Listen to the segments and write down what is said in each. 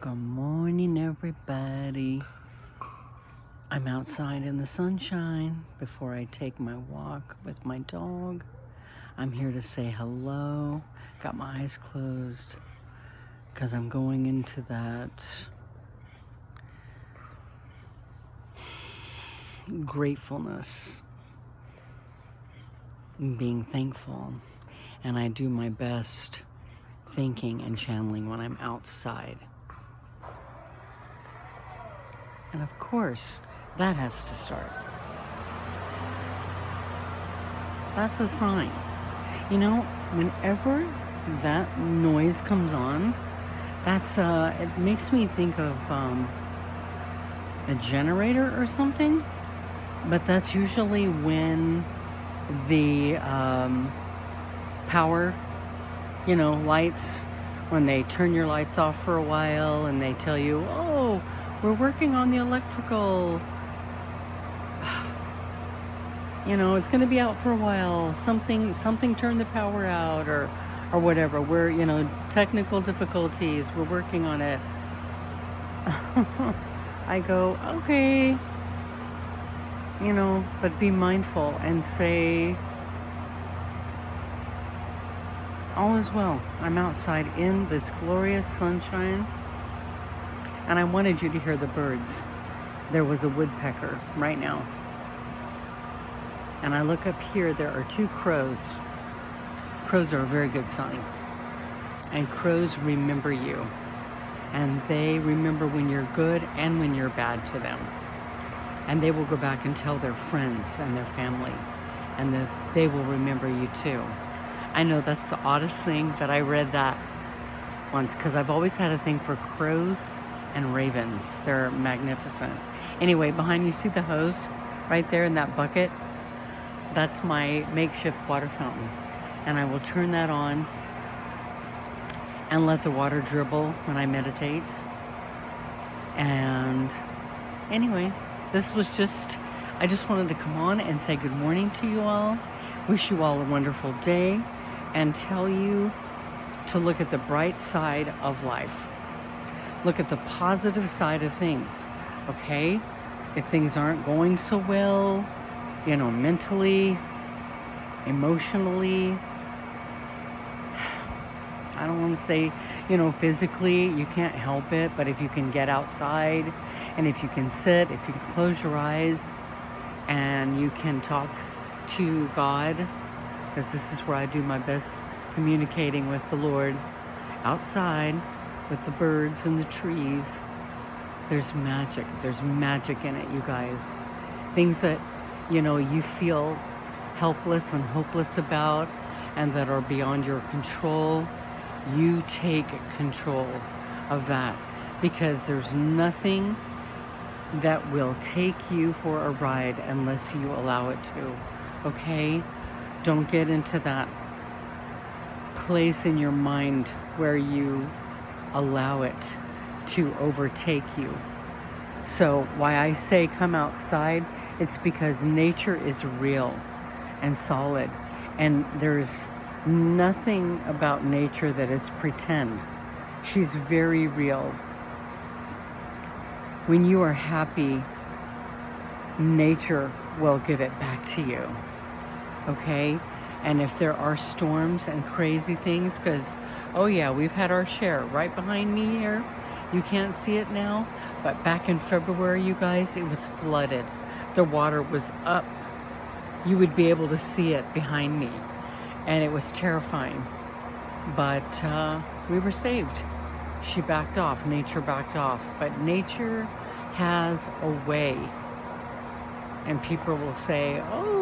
Good morning, everybody. I'm outside in the sunshine before I take my walk with my dog. I'm here to say hello. Got my eyes closed because I'm going into that gratefulness, being thankful, and I do my best thinking and channeling when I'm outside. And of course, that has to start. That's a sign. You know, whenever that noise comes on, it makes me think of a generator or something. But that's usually when the power, lights, when they turn your lights off for a while and they tell you, oh, we're working on the electrical, it's going to be out for a while. Something turned the power out or whatever. We're, technical difficulties. We're working on it. I go, okay, but be mindful and say, all is well. I'm outside in this glorious sunshine. And I wanted you to hear the birds. There was a woodpecker right now. And I look up here, there are two crows. Crows are a very good sign. And crows remember you. And they remember when you're good and when you're bad to them. And they will go back and tell their friends and their family. And they will remember you too. I know that's the oddest thing that I read that once, because I've always had a thing for crows and ravens. They're magnificent. Anyway, behind you see the hose right there in that bucket? That's my makeshift water fountain. And I will turn that on and let the water dribble when I meditate. And anyway, I just wanted to come on and say good morning to you all. Wish you all a wonderful day and tell you to look at the bright side of life. Look at the positive side of things, okay? If things aren't going so well, mentally, emotionally, I don't want to say, physically, you can't help it, but if you can get outside and if you can sit, if you can close your eyes and you can talk to God, because this is where I do my best communicating with the Lord, outside with the birds and the trees. There's magic. There's magic in it, you guys. Things that, you feel helpless and hopeless about and that are beyond your control. You take control of that, because there's nothing that will take you for a ride unless you allow it to, okay? Don't get into that place in your mind where you allow it to overtake you. So why I say come outside, it's because nature is real and solid, and there's nothing about nature that is pretend. She's very real. When you are happy, nature will give it back to you, okay? And if there are storms and crazy things, because, oh yeah, we've had our share right behind me here. You can't see it now, but back in February, you guys, it was flooded. The water was up. You would be able to see it behind me. And it was terrifying. But we were saved. She backed off. Nature backed off. But nature has a way. And people will say, oh,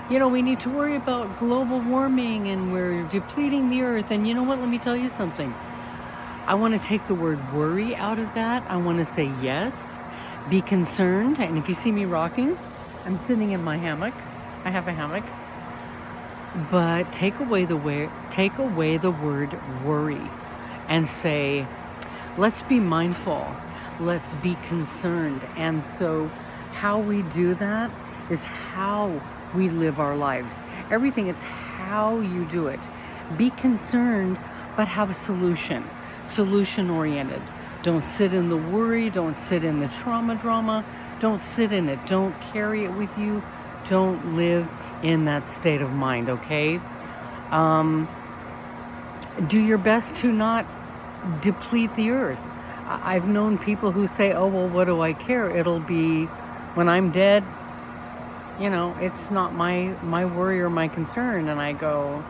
we need to worry about global warming and we're depleting the earth. And you know what? Let me tell you something. I want to take the word worry out of that. I want to say yes, be concerned. And if you see me rocking, I'm sitting in my hammock. I have a hammock. But take away the word worry and say, let's be mindful. Let's be concerned. And so how we do that is how we live our lives. Everything, it's how you do it. Be concerned, but have a solution oriented. Don't sit in the worry. Don't sit in the drama. Don't sit in it. Don't carry it with you. Don't live in that state of mind, okay? Do your best to not deplete the earth. I've known people who say, oh, well, what do I care? It'll be when I'm dead, it's not my worry or my concern. And I go,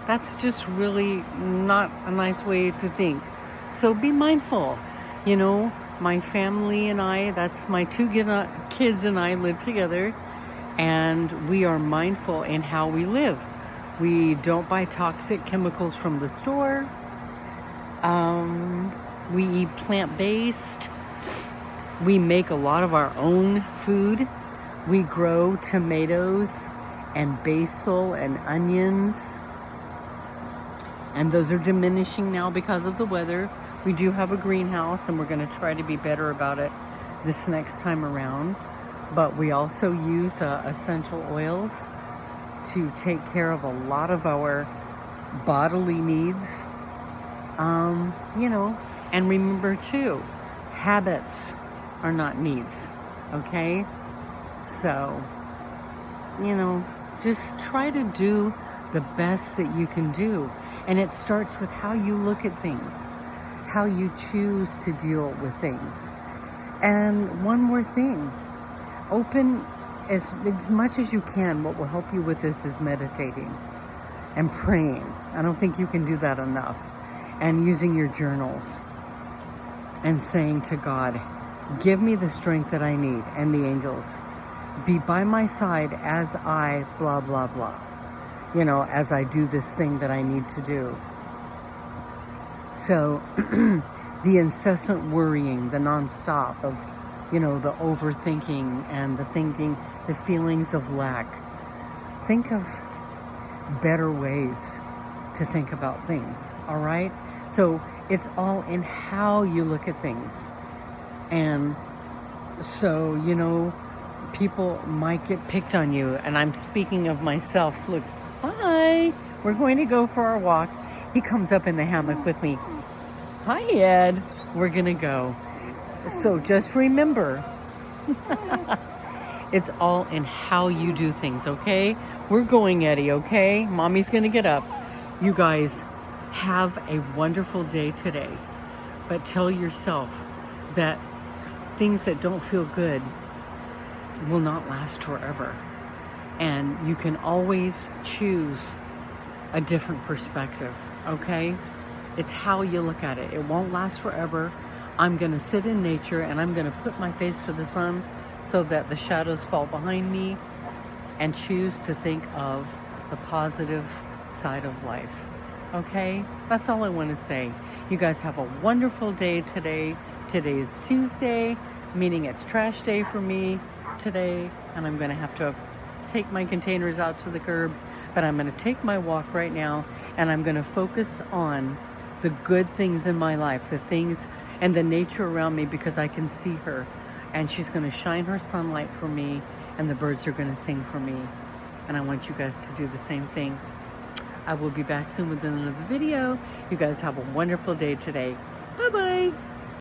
that's just really not a nice way to think. So be mindful. My family and I, that's my 2 kids and I live together, and we are mindful in how we live. We don't buy toxic chemicals from the store. We eat plant-based. We make a lot of our own food. We grow tomatoes and basil and onions. And those are diminishing now because of the weather. We do have a greenhouse, and we're going to try to be better about it this next time around. But we also use essential oils to take care of a lot of our bodily needs. And remember too, habits are not needs, okay? So, just try to do the best that you can do. And it starts with how you look at things, how you choose to deal with things. And one more thing, open as much as you can. What will help you with this is meditating and praying. I don't think you can do that enough. And using your journals and saying to God, give me the strength that I need, and the angels, be by my side as I blah, blah, blah. As I do this thing that I need to do. So the incessant worrying, the nonstop of, the overthinking and the feelings of lack. Think of better ways to think about things, all right? So it's all in how you look at things. And so, people might get picked on you. And I'm speaking of myself. Look, hi, we're going to go for our walk. He comes up in the hammock with me. Hi, Ed. We're going to go. So just remember, it's all in how you do things, okay? We're going, Eddie, okay? Mommy's going to get up. You guys have a wonderful day today. But tell yourself that things that don't feel good will not last forever. And you can always choose a different perspective, okay? It's how you look at it. It won't last forever. I'm going to sit in nature, and I'm going to put my face to the sun so that the shadows fall behind me, and choose to think of the positive side of life, okay? That's all I want to say. You guys have a wonderful day today. Today is Tuesday, meaning it's trash day for me today, and I'm going to have to take my containers out to the curb, but I'm going to take my walk right now, and I'm going to focus on the good things in my life, the things and the nature around me, because I can see her, and she's going to shine her sunlight for me, and the birds are going to sing for me, and I want you guys to do the same thing. I will be back soon with another video. You guys have a wonderful day today. Bye-bye.